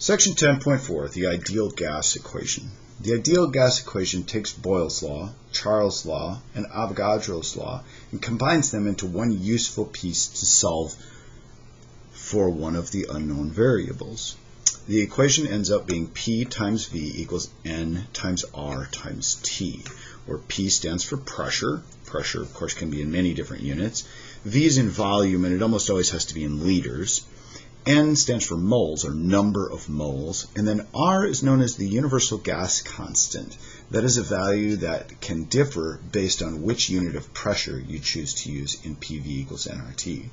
Section 10.4, the ideal gas equation. The ideal gas equation takes Boyle's law, Charles' law, and Avogadro's law and combines them into one useful piece to solve for one of the unknown variables. The equation ends up being P times V equals N times R times T, where P stands for pressure. Pressure, of course, can be in many different units. V is in volume, and it almost always has to be in liters. N stands for moles, or number of moles, and then R is known as the universal gas constant. That is a value that can differ based on which unit of pressure you choose to use in PV equals nRT.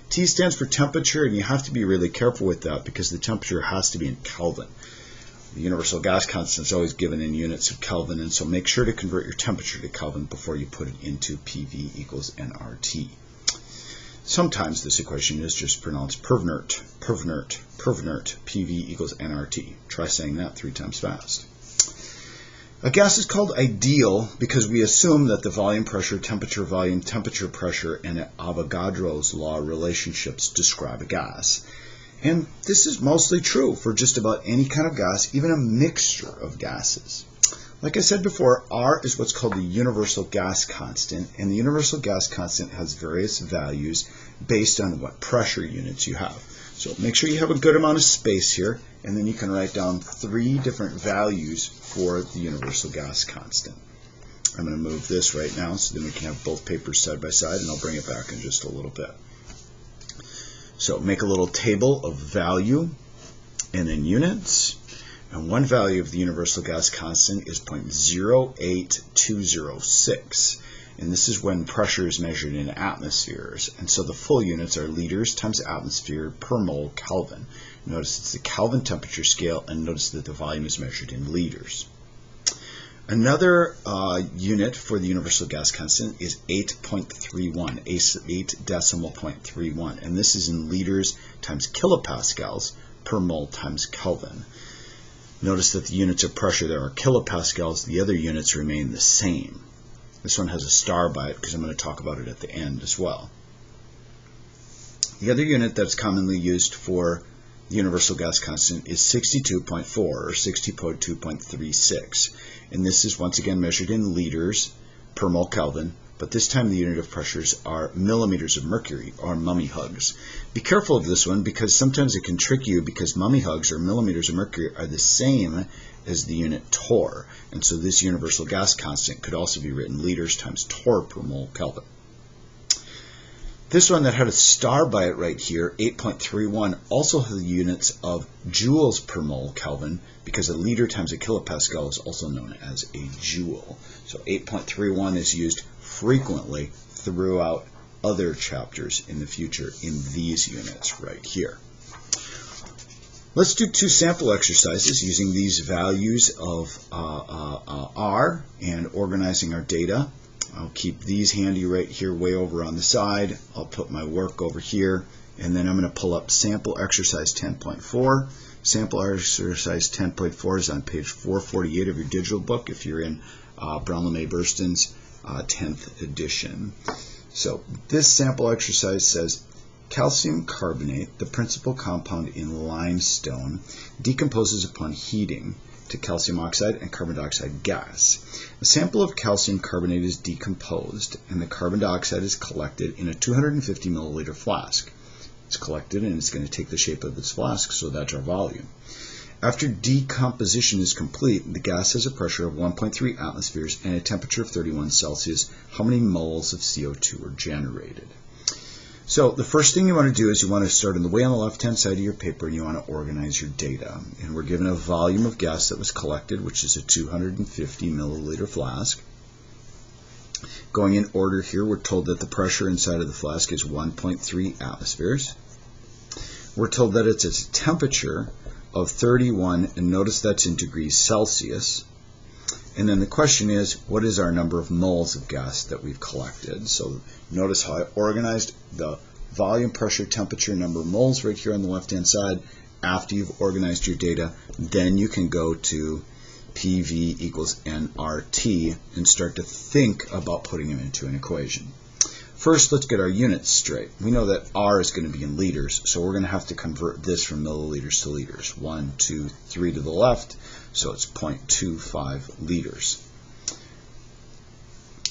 T stands for temperature, and you have to be really careful with that because the temperature has to be in Kelvin. The universal gas constant is always given in units of Kelvin, and so make sure to convert your temperature to Kelvin before you put it into PV equals nRT. Sometimes this equation is just pronounced pervnert, pervnert, pervnert, PV equals nRT. Try saying that 3 times fast. A gas is called ideal because we assume that the volume pressure, temperature pressure, and Avogadro's law relationships describe a gas. And this is mostly true for just about any kind of gas, even a mixture of gases. Like I said before, R is what's called the universal gas constant, and the universal gas constant has various values based on what pressure units you have. So make sure you have a good amount of space here, and then you can write down 3 different values for the universal gas constant. I'm going to move this right now so then we can have both papers side by side, and I'll bring it back in just a little bit. So make a little table of value and then units. And one value of the universal gas constant is 0.08206. And this is when pressure is measured in atmospheres. And so the full units are liters times atmosphere per mole Kelvin. Notice it's the Kelvin temperature scale, and notice that the volume is measured in liters. Another unit for the universal gas constant is 8.31, 8.31. And this is in liters times kilopascals per mole times Kelvin. Notice that the units of pressure there are kilopascals. The other units remain the same. This one has a star by it because I'm going to talk about it at the end as well. The other unit that's commonly used for the universal gas constant is 62.4 or 60.2.36. And this is once again measured in liters per mole Kelvin, but this time the unit of pressures are millimeters of mercury, or mummy hugs. Be careful of this one because sometimes it can trick you because mummy hugs or millimeters of mercury are the same as the unit torr. And so this universal gas constant could also be written liters times torr per mole Kelvin. This one that had a star by it right here, 8.31, also has the units of joules per mole Kelvin because a liter times a kilopascal is also known as a joule. So 8.31 is used frequently throughout other chapters in the future in these units right here. Let's do 2 sample exercises using these values of R and organizing our data. I'll keep these handy right here way over on the side. I'll put my work over here, and then I'm going to pull up sample exercise 10.4. Sample exercise 10.4 is on page 448 of your digital book if you're in Brown-LeMay Burston's 10th edition. So this sample exercise says calcium carbonate, the principal compound in limestone, decomposes upon heating to calcium oxide and carbon dioxide gas. A sample of calcium carbonate is decomposed, and the carbon dioxide is collected in a 250 milliliter flask. It's collected, and it's going to take the shape of this flask, so that's our volume. After decomposition is complete, the gas has a pressure of 1.3 atmospheres and a temperature of 31 Celsius. How many moles of CO2 are generated? So the first thing you want to do is you want to start on the way on the left-hand side of your paper, and you want to organize your data. And we're given a volume of gas that was collected, which is a 250 milliliter flask. Going in order here, we're told that the pressure inside of the flask is 1.3 atmospheres. We're told that it's a temperature of 31, and notice that's in degrees Celsius. And then the question is, what is our number of moles of gas that we've collected? So notice how I organized the volume, pressure, temperature, number of moles right here on the left-hand side. After you've organized your data, then you can go to PV equals nRT and start to think about putting them into an equation. first, let's get our units straight. We know that R is going to be in liters, so we're going to have to convert this from milliliters to liters. 1, 2, 3 to the left, so it's 0.25 liters.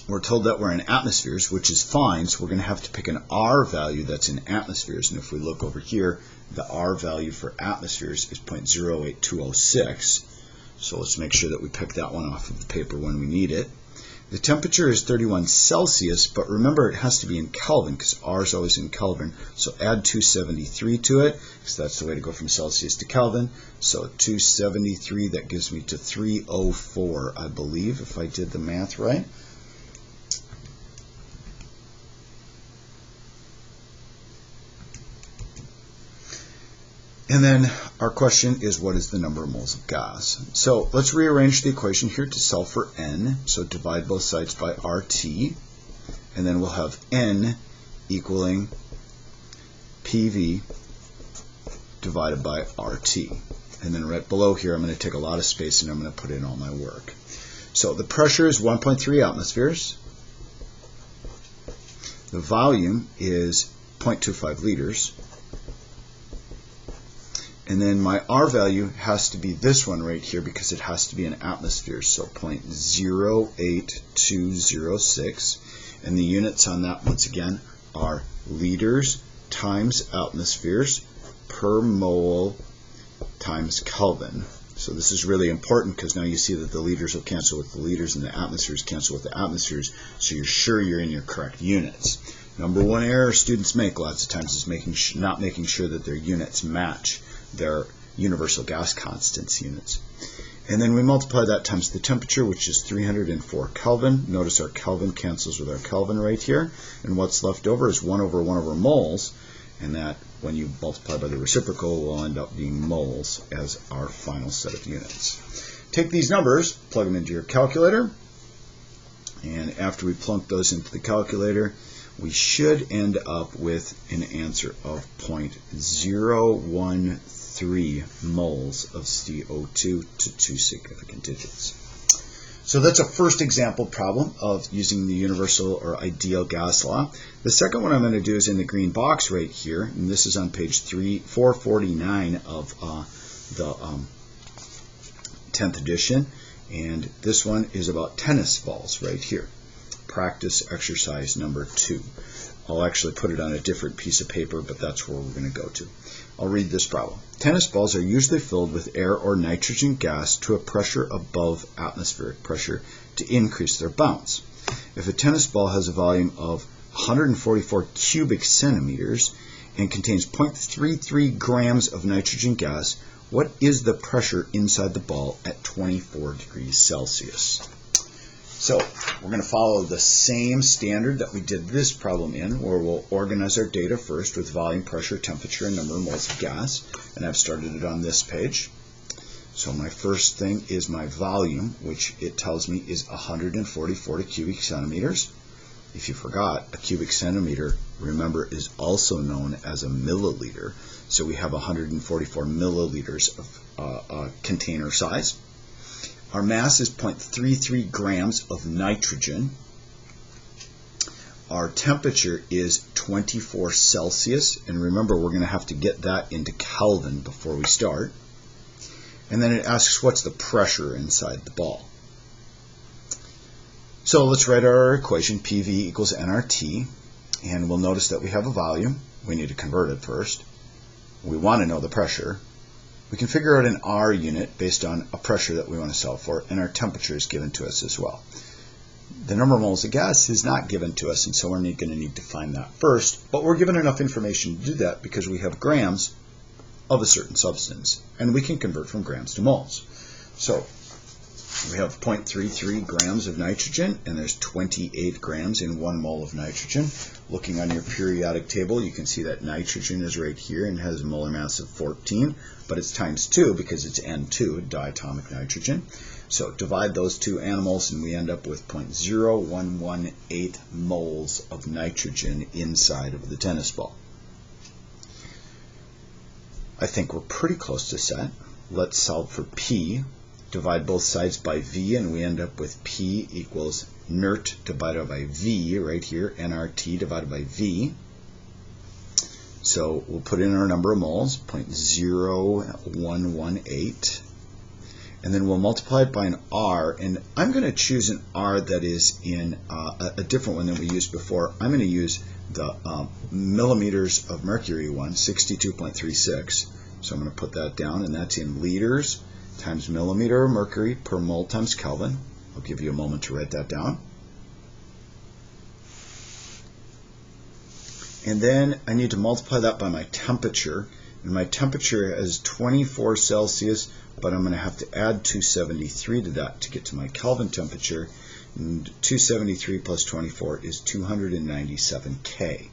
We're told that we're in atmospheres, which is fine, so we're going to have to pick an R value that's in atmospheres. And if we look over here, the R value for atmospheres is 0.08206. So let's make sure that we pick that one off of the paper when we need it. The temperature is 31 Celsius, but remember it has to be in Kelvin because R is always in Kelvin. So add 273 to it because that's the way to go from Celsius to Kelvin. So 273, that gives me to 304, I believe, if I did the math right. And then our question is, what is the number of moles of gas? So let's rearrange the equation here to solve for N. So divide both sides by RT. And then we'll have N equaling PV divided by RT. And then right below here, I'm going to take a lot of space and I'm going to put in all my work. So the pressure is 1.3 atmospheres. The volume is 0.25 liters. And then my R value has to be this one right here because it has to be in atmospheres, so 0.08206. And the units on that, once again, are liters times atmospheres per mole times Kelvin. So this is really important because now you see that the liters will cancel with the liters and the atmospheres cancel with the atmospheres, so you're sure you're in your correct units. Number one error students make lots of times is not making sure that their units match their universal gas constants units. And then we multiply that times the temperature, which is 304 Kelvin. Notice our Kelvin cancels with our Kelvin right here. And what's left over is 1 over moles. And that, when you multiply by the reciprocal, will end up being moles as our final set of units. Take these numbers, plug them into your calculator. And after we plunk those into the calculator, we should end up with an answer of 0.013 moles of CO2 to 2 significant digits. So that's a first example problem of using the universal or ideal gas law. The second one I'm going to do is in the green box right here, and this is on page 449 of the 10th edition, and this one is about tennis balls right here. Practice exercise number 2. I'll actually put it on a different piece of paper, but that's where we're going to go to. I'll read this problem. Tennis balls are usually filled with air or nitrogen gas to a pressure above atmospheric pressure to increase their bounce. If a tennis ball has a volume of 144 cubic centimeters and contains 0.33 grams of nitrogen gas, what is the pressure inside the ball at 24 degrees Celsius? So we're going to follow the same standard that we did this problem in, where we'll organize our data first with volume, pressure, temperature, and number of moles of gas. And I've started it on this page. So my first thing is my volume, which it tells me is 144 cubic centimeters. If you forgot, a cubic centimeter, remember, is also known as a milliliter. So we have 144 milliliters of container size. Our mass is 0.33 grams of nitrogen. Our temperature is 24 Celsius. And remember, we're going to have to get that into Kelvin before we start. And then it asks, what's the pressure inside the ball? So let's write our equation. PV equals nRT. And we'll notice that we have a volume. We need to convert it first. We want to know the pressure. We can figure out an R unit based on a pressure that we want to solve for, and our temperature is given to us as well. The number of moles of gas is not given to us, and so we're going to need to find that first, but we're given enough information to do that because we have grams of a certain substance, and we can convert from grams to moles. So we have 0.33 grams of nitrogen, and there's 28 grams in 1 mole of nitrogen. Looking on your periodic table, you can see that nitrogen is right here and has a molar mass of 14, but it's times 2 because it's N2, diatomic nitrogen. So divide those two animals, and we end up with 0.0118 moles of nitrogen inside of the tennis ball. I think we're pretty close to set. Let's solve for P. Divide both sides by V, and we end up with P equals NERT divided by V right here, nRT divided by V. So we'll put in our number of moles, 0.0118. And then we'll multiply it by an R, and I'm going to choose an R that is in a different one than we used before. I'm going to use the millimeters of mercury one, 62.36. So I'm going to put that down, and that's in liters times millimeter of mercury per mole times Kelvin. I'll give you a moment to write that down. And then I need to multiply that by my temperature. And my temperature is 24 Celsius, but I'm going to have to add 273 to that to get to my Kelvin temperature. And 273 plus 24 is 297 K.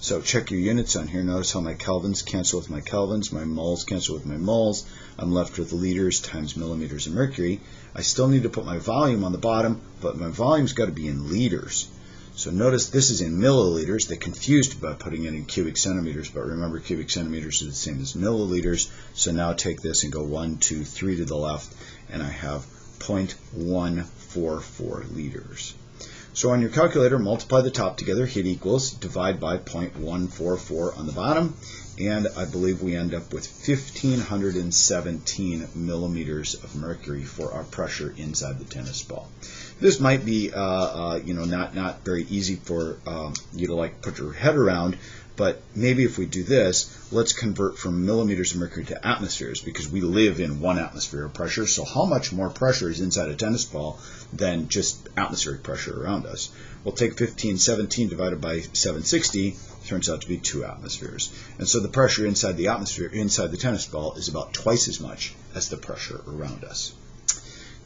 So check your units on here. Notice how my kelvins cancel with my kelvins, my moles cancel with my moles. I'm left with liters times millimeters of mercury. I still need to put my volume on the bottom, but my volume's got to be in liters. So notice this is in milliliters. They confused by putting it in cubic centimeters, but remember cubic centimeters are the same as milliliters. So now take this and go 1, 2, 3 to the left, and I have 0.144 liters. So on your calculator, multiply the top together, hit equals, divide by 0.144 on the bottom, and I believe we end up with 1,517 millimeters of mercury for our pressure inside the tennis ball. This might be, not very easy for you to put your head around, but maybe if we do this, let's convert from millimeters of mercury to atmospheres, because we live in 1 atmosphere of pressure. So how much more pressure is inside a tennis ball than just atmospheric pressure around us? We'll take 1517 divided by 760, turns out to be 2 atmospheres. And so the pressure inside the atmosphere, inside the tennis ball, is about twice as much as the pressure around us.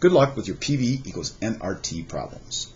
Good luck with your PV equals nRT problems.